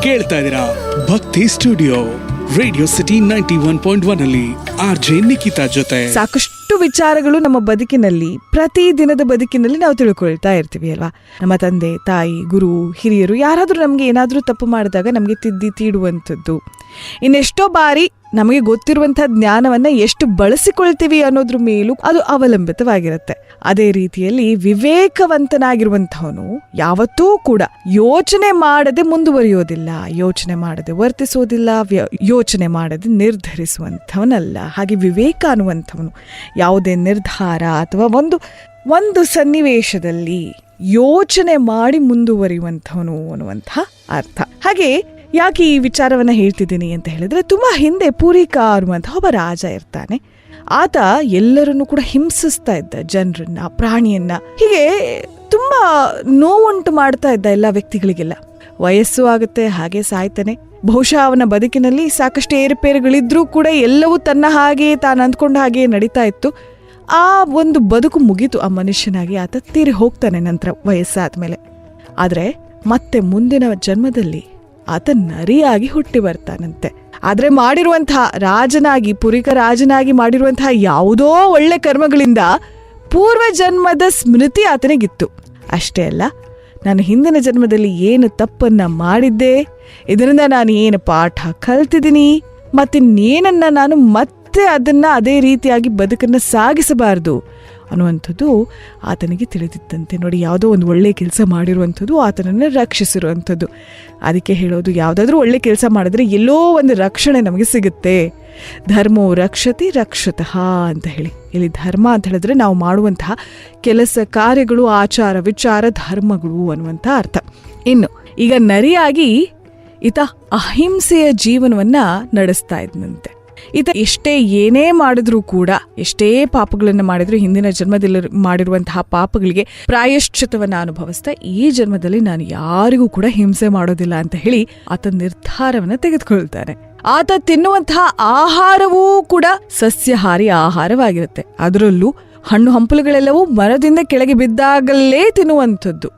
ಕೇಳ್ತಾ ಇದ್ದೀರಾ ಭಕ್ತಿ ಸ್ಟುಡಿಯೋ ರೇಡಿಯೋ ಸಿಟಿ 91.1 ಅಲ್ಲಿ ಆರ್ಜೆ ನಿಖಿತಾ ಜೊತೆ. ಸಾಕಷ್ಟು ವಿಚಾರಗಳು ನಮ್ಮ ಬದುಕಿನಲ್ಲಿ, ಪ್ರತಿ ದಿನದ ಬದುಕಿನಲ್ಲಿ ನಾವು ತಿಳ್ಕೊಳ್ತಾ ಇರ್ತೀವಿ ಅಲ್ವಾ. ನಮ್ಮ ತಂದೆ ತಾಯಿ, ಗುರು, ಹಿರಿಯರು ಯಾರಾದ್ರೂ ನಮ್ಗೆ ಏನಾದ್ರೂ ತಪ್ಪು ಮಾಡಿದಾಗ ನಮ್ಗೆ ತಿದ್ದಿ ತೀಡುವಂಥದ್ದು. ಇನ್ನೆಷ್ಟೋ ಬಾರಿ ನಮಗೆ ಗೊತ್ತಿರುವಂತಹ ಜ್ಞಾನವನ್ನ ಎಷ್ಟು ಬಳಸಿಕೊಳ್ತೀವಿ ಅನ್ನೋದ್ರ ಮೇಲೂ ಅದು ಅವಲಂಬಿತವಾಗಿರುತ್ತೆ. ಅದೇ ರೀತಿಯಲ್ಲಿ ವಿವೇಕವಂತನಾಗಿರುವಂಥವನು ಯಾವತ್ತೂ ಕೂಡ ಯೋಚನೆ ಮಾಡದೆ ಮುಂದುವರಿಯೋದಿಲ್ಲ, ಯೋಚನೆ ಮಾಡದೆ ವರ್ತಿಸೋದಿಲ್ಲ, ಯೋಚನೆ ಮಾಡದೆ ನಿರ್ಧರಿಸುವಂಥವನಲ್ಲ. ಹಾಗೆ ವಿವೇಕ ಅನ್ನುವಂಥವನು ಯಾವುದೇ ನಿರ್ಧಾರ ಅಥವಾ ಒಂದು ಸನ್ನಿವೇಶದಲ್ಲಿ ಯೋಚನೆ ಮಾಡಿ ಮುಂದುವರಿಯುವಂಥವನು ಅನ್ನುವಂಥ ಅರ್ಥ. ಹಾಗೆ ಯಾಕೆ ಈ ವಿಚಾರವನ್ನ ಹೇಳ್ತಿದ್ದೀನಿ ಅಂತ ಹೇಳಿದ್ರೆ, ತುಂಬಾ ಹಿಂದೆ ಪೂರಿಕ ಅನ್ನುವಂತಹ ಒಬ್ಬ ರಾಜ ಇರ್ತಾನೆ. ಆತ ಎಲ್ಲರನ್ನು ಕೂಡ ಹಿಂಸಿಸ್ತಾ ಇದ್ದ, ಜನರನ್ನ, ಪ್ರಾಣಿಯನ್ನ, ಹೀಗೆ ತುಂಬಾ ನೋವುಂಟು ಮಾಡ್ತಾ ಇದ್ದ ಎಲ್ಲ ವ್ಯಕ್ತಿಗಳಿಗೆಲ್ಲ. ವಯಸ್ಸು ಆಗುತ್ತೆ, ಹಾಗೆ ಸಾಯ್ತಾನೆ. ಬಹುಶಃ ಅವನ ಬದುಕಿನಲ್ಲಿ ಸಾಕಷ್ಟು ಏರುಪೇರುಗಳಿದ್ರೂ ಕೂಡ ಎಲ್ಲವೂ ತನ್ನ ಹಾಗೆ ತಾನು ಅಂದ್ಕೊಂಡ ಹಾಗೆ ನಡೀತಾ ಇತ್ತು. ಆ ಒಂದು ಬದುಕು ಮುಗೀತು ಆ ಮನುಷ್ಯನಾಗಿ. ಆತ ತೀರಿ ಹೋಗ್ತಾನೆ ನಂತರ ವಯಸ್ಸಾದ್ಮೇಲೆ. ಆದ್ರೆ ಮತ್ತೆ ಮುಂದಿನ ಜನ್ಮದಲ್ಲಿ ಆತ ನರಿಯಾಗಿ ಹುಟ್ಟಿ ಬರ್ತಾನಂತೆ. ಆದ್ರೆ ಮಾಡಿರುವಂತಹ ರಾಜನಾಗಿ, ಪುರಿಕ ರಾಜನಾಗಿ ಮಾಡಿರುವಂತಹ ಯಾವುದೋ ಒಳ್ಳೆ ಕರ್ಮಗಳಿಂದ ಪೂರ್ವ ಜನ್ಮದ ಸ್ಮೃತಿ ಆತನಿಗಿತ್ತು. ಅಷ್ಟೇ ಅಲ್ಲ, ನಾನು ಹಿಂದಿನ ಜನ್ಮದಲ್ಲಿ ಏನು ತಪ್ಪನ್ನ ಮಾಡಿದ್ದೆ, ಇದರಿಂದ ನಾನು ಏನು ಪಾಠ ಕಲ್ತಿದ್ದೀನಿ, ಮತ್ತಿನ್ನೇನನ್ನ ನಾನು ಮತ್ತೆ ಅದನ್ನ ಅದೇ ರೀತಿಯಾಗಿ ಬದುಕನ್ನ ಸಾಗಿಸಬಾರದು ಅನ್ನುವಂಥದ್ದು ಆತನಿಗೆ ತಿಳಿದಿತ್ತಂತೆ. ನೋಡಿ, ಯಾವುದೋ ಒಂದು ಒಳ್ಳೆ ಕೆಲಸ ಮಾಡಿರುವಂಥದ್ದು ಆತನನ್ನು ರಕ್ಷಿಸಿರುವಂಥದ್ದು. ಅದಕ್ಕೆ ಹೇಳೋದು, ಯಾವುದಾದ್ರೂ ಒಳ್ಳೆ ಕೆಲಸ ಮಾಡಿದ್ರೆ ಎಲ್ಲೋ ಒಂದು ರಕ್ಷಣೆ ನಮಗೆ ಸಿಗುತ್ತೆ. ಧರ್ಮೋ ರಕ್ಷತಿ ರಕ್ಷತಃ ಅಂತ ಹೇಳಿ. ಇಲ್ಲಿ ಧರ್ಮ ಅಂತ ಹೇಳಿದ್ರೆ ನಾವು ಮಾಡುವಂತಹ ಕೆಲಸ ಕಾರ್ಯಗಳು, ಆಚಾರ ವಿಚಾರ, ಧರ್ಮಗಳು ಅನ್ನುವಂಥ ಅರ್ಥ. ಇನ್ನು ಈಗ ನರಿಯಾಗಿ ಈತ ಅಹಿಂಸೆಯ ಜೀವನವನ್ನ ನಡೆಸ್ತಾ ಇದ್ನಂತೆ. ಈತ ಎಷ್ಟೇ ಏನೇ ಮಾಡಿದ್ರೂ ಕೂಡ, ಎಷ್ಟೇ ಪಾಪಗಳನ್ನು ಮಾಡಿದ್ರು, ಹಿಂದಿನ ಜನ್ಮದಲ್ಲಿ ಮಾಡಿರುವಂತಹ ಪಾಪಗಳಿಗೆ ಪ್ರಾಯಶ್ಚಿತ್ತವನ್ನ ಅನುಭವಿಸ್ತಾ ಈ ಜನ್ಮದಲ್ಲಿ ನಾನು ಯಾರಿಗೂ ಕೂಡ ಹಿಂಸೆ ಮಾಡೋದಿಲ್ಲ ಅಂತ ಹೇಳಿ ಆತ ನಿರ್ಧಾರವನ್ನ ತೆಗೆದುಕೊಳ್ತಾನೆ. ಆತ ತಿನ್ನುವಂತಹ ಆಹಾರವೂ ಕೂಡ ಸಸ್ಯಾಹಾರಿ ಆಹಾರವಾಗಿರುತ್ತೆ. ಅದರಲ್ಲೂ ಹಣ್ಣು ಹಂಪಲುಗಳೆಲ್ಲವೂ ಮರದಿಂದ ಕೆಳಗೆ ಬಿದ್ದಾಗಲೇ ತಿನ್ನುವಂಥದ್ದು.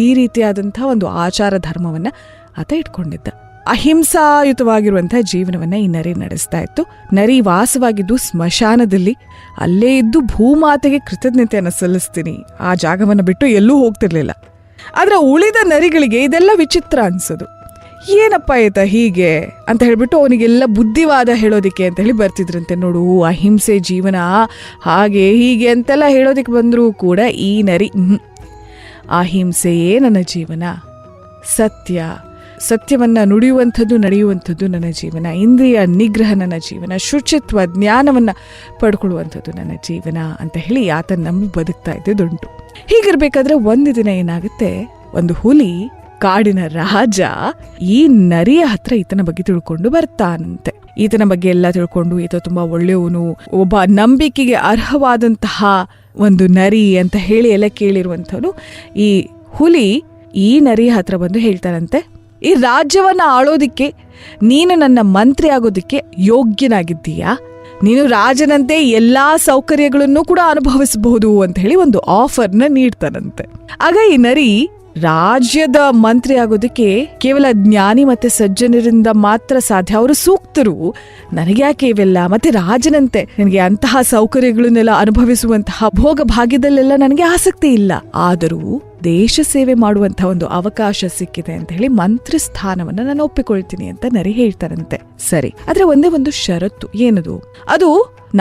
ಈ ರೀತಿಯಾದಂತಹ ಒಂದು ಆಚಾರ ಧರ್ಮವನ್ನ ಆತ ಇಟ್ಕೊಂಡಿದ್ದ. ಅಹಿಂಸಾಯುತವಾಗಿರುವಂತಹ ಜೀವನವನ್ನ ಈ ನರಿ ನಡೆಸ್ತಾ ಇತ್ತು. ನರಿ ವಾಸವಾಗಿದ್ದು ಸ್ಮಶಾನದಲ್ಲಿ. ಅಲ್ಲೇ ಇದ್ದು ಭೂಮಾತೆಗೆ ಕೃತಜ್ಞತೆಯನ್ನು ಸಲ್ಲಿಸ್ತೀನಿ, ಆ ಜಾಗವನ್ನು ಬಿಟ್ಟು ಎಲ್ಲೂ ಹೋಗ್ತಿರ್ಲಿಲ್ಲ. ಆದ್ರೆ ಉಳಿದ ನರಿಗಳಿಗೆ ಇದೆಲ್ಲ ವಿಚಿತ್ರ ಅನ್ಸೋದು. ಏನಪ್ಪ ಆಯ್ತಾ ಹೀಗೆ ಅಂತ ಹೇಳ್ಬಿಟ್ಟು ಅವನಿಗೆಲ್ಲ ಬುದ್ಧಿವಾದ ಹೇಳೋದಿಕ್ಕೆ ಅಂತ ಹೇಳಿ ಬರ್ತಿದ್ರಂತೆ. ನೋಡು, ಅಹಿಂಸೆ ಜೀವನ ಹಾಗೆ ಹೀಗೆ ಅಂತೆಲ್ಲ ಹೇಳೋದಿಕ್ಕೆ ಬಂದರೂ ಕೂಡ ಈ ನರಿ ಅಹಿಂಸೆಯೇ ನನ್ನ ಜೀವನ, ಸತ್ಯವನ್ನ ನುಡಿಯುವಂಥದ್ದು, ನಡೆಯುವಂಥದ್ದು ನನ್ನ ಜೀವನ, ಇಂದ್ರಿಯ ನಿಗ್ರಹ ನನ್ನ ಜೀವನ, ಶುಚಿತ್ವ ಜ್ಞಾನವನ್ನ ಪಡ್ಕೊಳ್ಳುವಂಥದ್ದು ನನ್ನ ಜೀವನ ಅಂತ ಹೇಳಿ ಆತ ನಂಬಿ ಬದುಕ್ತಾ ಇದ್ದುದುಂಟು. ಹೀಗಿರ್ಬೇಕಾದ್ರೆ ಒಂದು ದಿನ ಏನಾಗುತ್ತೆ, ಒಂದು ಹುಲಿ, ಕಾಡಿನ ರಾಜ, ಈ ನರಿಯ ಹತ್ರ ಈತನ ಬಗ್ಗೆ ತಿಳ್ಕೊಂಡು ಬರ್ತಾನಂತೆ. ಈತನ ಬಗ್ಗೆ ಎಲ್ಲ ತಿಳ್ಕೊಂಡು, ಈತ ತುಂಬಾ ಒಳ್ಳೆಯವನು, ಒಬ್ಬ ನಂಬಿಕೆಗೆ ಅರ್ಹವಾದಂತಹ ಒಂದು ನರಿ ಅಂತ ಹೇಳಿ ಎಲ್ಲ ಕೇಳಿರುವಂಥವನು. ಈ ಹುಲಿ ಈ ನರಿಯ ಹತ್ರ ಬಂದು ಹೇಳ್ತಾನಂತೆ, ಈ ರಾಜ್ಯವನ್ನ ಆಳೋದಿಕ್ಕೆ ನೀನು ನನ್ನ ಮಂತ್ರಿ ಆಗೋದಿಕ್ಕೆ ಯೋಗ್ಯನಾಗಿದ್ದೀಯಾ, ನೀನು ರಾಜನಂತೆ ಎಲ್ಲಾ ಸೌಕರ್ಯಗಳನ್ನು ಕೂಡ ಅನುಭವಿಸಬಹುದು ಅಂತ ಹೇಳಿ ಒಂದು ಆಫರ್ನ ನೀಡ್ತಾನಂತೆ. ಆಗ ಈ ನರಿ, ರಾಜ್ಯದ ಮಂತ್ರಿ ಆಗೋದಕ್ಕೆ ಕೇವಲ ಜ್ಞಾನಿ ಮತ್ತೆ ಸಜ್ಜನರಿಂದ ಮಾತ್ರ ಸಾಧ್ಯ, ಅವರು ಸೂಕ್ತರು, ನನಗೆ ಯಾಕೆ ಇವೆಲ್ಲ, ಮತ್ತೆ ರಾಜನಂತೆ ನನಗೆ ಅಂತಹ ಸೌಕರ್ಯಗಳನ್ನೆಲ್ಲ ಅನುಭವಿಸುವಂತಹ ಭೋಗ ಭಾಗ್ಯದಲ್ಲೆಲ್ಲ ನನಗೆ ಆಸಕ್ತಿ ಇಲ್ಲ, ಆದರೂ ದೇಶ ಸೇವೆ ಮಾಡುವಂತಹ ಒಂದು ಅವಕಾಶ ಸಿಕ್ಕಿದೆ ಅಂತ ಹೇಳಿ ಮಂತ್ರಿ ಸ್ಥಾನವನ್ನ ನಾನು ಒಪ್ಪಿಕೊಳ್ತೀನಿ ಅಂತ ನರಿ ಹೇಳ್ತಾರಂತೆ. ಸರಿ, ಆದ್ರೆ ಒಂದೇ ಒಂದು ಷರತ್ತು. ಏನದು? ಅದು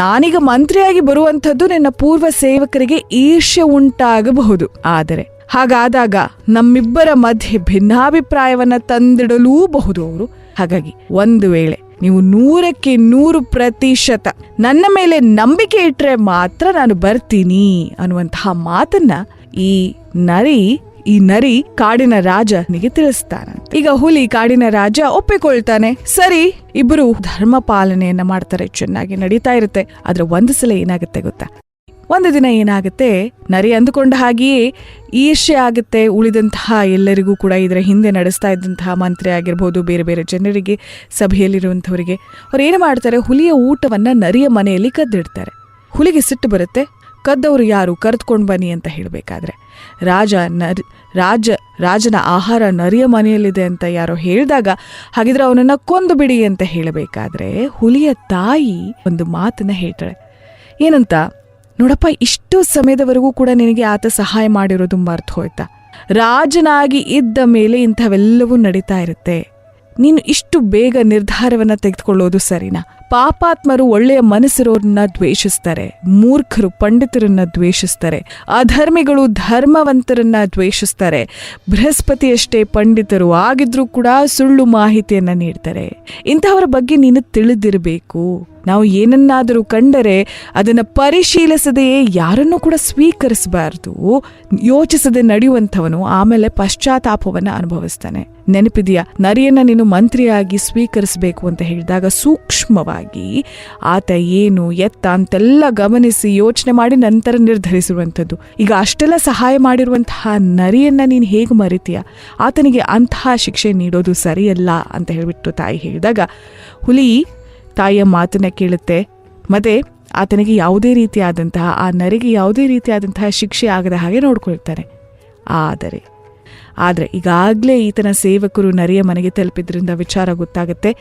ನಾನೀಗ ಮಂತ್ರಿಯಾಗಿ ಬರುವಂತದ್ದು ನನ್ನ ಪೂರ್ವ ಸೇವಕರಿಗೆ ಈರ್ಷ್ಯೆ ಉಂಟಾಗಬಹುದು. ಆದರೆ ಹಾಗಾದಾಗ ನಮ್ಮಿಬ್ಬರ ಮಧ್ಯೆ ಭಿನ್ನಾಭಿಪ್ರಾಯವನ್ನ ತಂದಿಡಲೂಬಹುದು ಅವರು. ಹಾಗಾಗಿ ಒಂದು ವೇಳೆ ನೀವು 100% ನನ್ನ ಮೇಲೆ ನಂಬಿಕೆ ಇಟ್ರೆ ಮಾತ್ರ ನಾನು ಬರ್ತೀನಿ ಅನ್ನುವಂತಹ ಮಾತನ್ನ ಈ ನರಿ ಕಾಡಿನ ರಾಜನಿಗೆ ತಿಳಿಸ್ತಾನ. ಈಗ ಹುಲಿ, ಕಾಡಿನ ರಾಜ ಒಪ್ಪಿಕೊಳ್ತಾನೆ. ಸರಿ, ಇಬ್ಬರು ಧರ್ಮ ಪಾಲನೆಯನ್ನ ಮಾಡ್ತಾರೆ, ಚೆನ್ನಾಗಿ ನಡೀತಾ ಇರುತ್ತೆ. ಆದ್ರೆ ಒಂದು ಸಲ ಏನಾಗುತ್ತೆ ಗೊತ್ತಾ? ಒಂದು ದಿನ ಏನಾಗುತ್ತೆ, ನರಿ ಅಂದುಕೊಂಡ ಹಾಗೆಯೇ ಈರ್ಷ್ಯೆ ಆಗುತ್ತೆ ಉಳಿದಂತಹ ಎಲ್ಲರಿಗೂ ಕೂಡ. ಇದರ ಹಿಂದೆ ನಡೆಸ್ತಾ ಇದ್ದಂತಹ ಮಂತ್ರಿ ಆಗಿರ್ಬೋದು, ಬೇರೆ ಬೇರೆ ಜನರಿಗೆ, ಸಭೆಯಲ್ಲಿರುವಂಥವರಿಗೆ. ಅವ್ರು ಏನು ಮಾಡ್ತಾರೆ, ಹುಲಿಯ ಊಟವನ್ನ ನರಿಯ ಮನೆಯಲ್ಲಿ ಕದ್ದಿಡ್ತಾರೆ. ಹುಲಿಗೆ ಸಿಟ್ಟು ಬರುತ್ತೆ. ಕದ್ದವರು ಯಾರು, ಕರೆದುಕೊಂಡು ಬನ್ನಿ ಅಂತ ಹೇಳಬೇಕಾದ್ರೆ ರಾಜನ ಆಹಾರ ನರಿಯ ಮನೆಯಲ್ಲಿದೆ ಅಂತ ಯಾರೋ ಹೇಳಿದಾಗ ಹಾಗಿದ್ರೆ ಅವನನ್ನ ಕೊಂದು ಬಿಡಿ ಅಂತ ಹೇಳಬೇಕಾದ್ರೆ ಹುಲಿಯ ತಾಯಿ ಒಂದು ಮಾತನ್ನ ಹೇಳ್ತಾಳೆ. ಏನಂತ, ನೋಡಪ್ಪ, ಇಷ್ಟು ಸಮಯದವರೆಗೂ ಕೂಡ ನಿನಗೆ ಆತ ಸಹಾಯ ಮಾಡಿರೋದು ಮರ್ತು ಹೋಯ್ತಾ? ರಾಜನಾಗಿ ಇದ್ದ ಮೇಲೆ ಇಂಥವೆಲ್ಲವೂ ನಡೀತಾ ಇರುತ್ತೆ. ನೀನು ಇಷ್ಟು ಬೇಗ ನಿರ್ಧಾರವನ್ನ ತೆಗೆದುಕೊಳ್ಳೋದು ಸರಿನಾ? ಪಾಪಾತ್ಮರು ಒಳ್ಳೆಯ ಮನಸ್ಸಿರೋರನ್ನ ದ್ವೇಷಿಸ್ತಾರೆ, ಮೂರ್ಖರು ಪಂಡಿತರನ್ನ ದ್ವೇಷಿಸ್ತಾರೆ, ಅಧರ್ಮಿಗಳು ಧರ್ಮವಂತರನ್ನ ದ್ವೇಷಿಸ್ತಾರೆ, ಬೃಹಸ್ಪತಿಯಷ್ಟೇ ಪಂಡಿತರು ಆಗಿದ್ರೂ ಕೂಡ ಸುಳ್ಳು ಮಾಹಿತಿಯನ್ನ ನೀಡ್ತಾರೆ. ಇಂತಹವರ ಬಗ್ಗೆ ನೀನು ತಿಳಿದಿರಬೇಕು. ನಾವು ಏನನ್ನಾದರೂ ಕಂಡರೆ ಅದನ್ನು ಪರಿಶೀಲಿಸದೆಯೇ ಯಾರನ್ನೂ ಕೂಡ ಸ್ವೀಕರಿಸಬಾರ್ದು. ಯೋಚಿಸದೆ ನಡೆಯುವಂಥವನು ಆಮೇಲೆ ಪಶ್ಚಾತ್ತಾಪವನ್ನು ಅನುಭವಿಸ್ತಾನೆ. ನೆನಪಿದೆಯಾ, ನರಿಯನ್ನ ನೀನು ಮಂತ್ರಿಯಾಗಿ ಸ್ವೀಕರಿಸಬೇಕು ಅಂತ ಹೇಳಿದಾಗ ಸೂಕ್ಷ್ಮವಾಗಿ ಆತ ಏನು ಎತ್ತ ಅಂತೆಲ್ಲ ಗಮನಿಸಿ ಯೋಚನೆ ಮಾಡಿ ನಂತರ ನಿರ್ಧರಿಸಿರುವಂಥದ್ದು. ಈಗ ಅಷ್ಟೆಲ್ಲ ಸಹಾಯ ಮಾಡಿರುವಂತಹ ನರಿಯನ್ನ ನೀನು ಹೇಗೆ ಮರಿತೀಯ? ಆತನಿಗೆ ಅಂತಹ ಶಿಕ್ಷೆ ನೀಡೋದು ಸರಿಯಲ್ಲ ಅಂತ ಹೇಳಿಬಿಟ್ಟು ತಾಯಿ ಹೇಳಿದಾಗ ಹುಲಿ ತಾಯಿಯ ಮಾತನ್ನ ಕೇಳುತ್ತೆ. ಮತ್ತೆ ಆತನಿಗೆ ಯಾವುದೇ ರೀತಿಯಾದಂತಹ, ಆ ನರಿಗೆ ಯಾವುದೇ ರೀತಿಯಾದಂತಹ ಶಿಕ್ಷೆ ಆಗದ ಹಾಗೆ ನೋಡ್ಕೊಳ್ತಾನೆ. ಆದರೆ ಈಗಾಗಲೇ ಈತನ ಸೇವಕರು ನರಿಯ ಮನೆಗೆ ತಲುಪಿದ್ರಿಂದ ವಿಚಾರ ಗೊತ್ತಾಗುತ್ತೆ.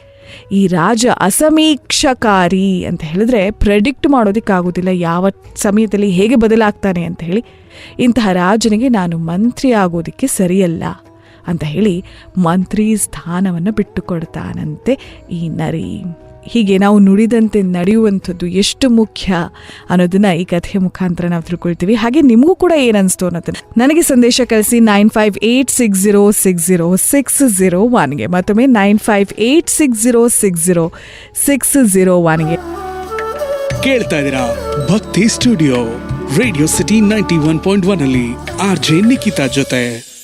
ಈ ರಾಜ ಅಸಮೀಕ್ಷಕಾರಿ ಅಂತ ಹೇಳಿದ್ರೆ ಪ್ರೆಡಿಕ್ಟ್ ಮಾಡೋದಕ್ಕಾಗೋದಿಲ್ಲ ಯಾವ ಸಮಯದಲ್ಲಿ ಹೇಗೆ ಬದಲಾಗ್ತಾನೆ ಅಂತ ಹೇಳಿ. ಇಂತಹ ರಾಜನಿಗೆ ನಾನು ಮಂತ್ರಿ ಆಗೋದಕ್ಕೆ ಸರಿಯಲ್ಲ ಅಂತ ಹೇಳಿ ಮಂತ್ರಿ ಸ್ಥಾನವನ್ನು ಬಿಟ್ಟುಕೊಡ್ತಾನಂತೆ ಈ ನರಿ. ಹೀಗೆ ನಾವು ನುಡಿದಂತೆ ನಡೆಯುವಂಥದ್ದು ಎಷ್ಟು ಮುಖ್ಯ ಅನ್ನೋದನ್ನ ಈ ಕಥೆಯ ಮುಖಾಂತರ ನಾವು ತಿಳ್ಕೊಳ್ತೀವಿ. ಹಾಗೆ ನಿಮಗೂ ಕೂಡ ಏನನ್ನಿಸ್ತು ಅನ್ನೋದನ್ನ ನನಗೆ ಸಂದೇಶ ಕಳಿಸಿ 9586060601ಗೆ. ಮತ್ತೊಮ್ಮೆ 9586060601ಗೆ. ಕೇಳ್ತಾ ಇದ್ದೀರಾ ಭಕ್ತಿ ಸ್ಟುಡಿಯೋ ರೇಡಿಯೋ ಸಿಟಿ 91.1 ಅಲ್ಲಿ RJ ನಿಖಿತಾ ಜೊತೆ.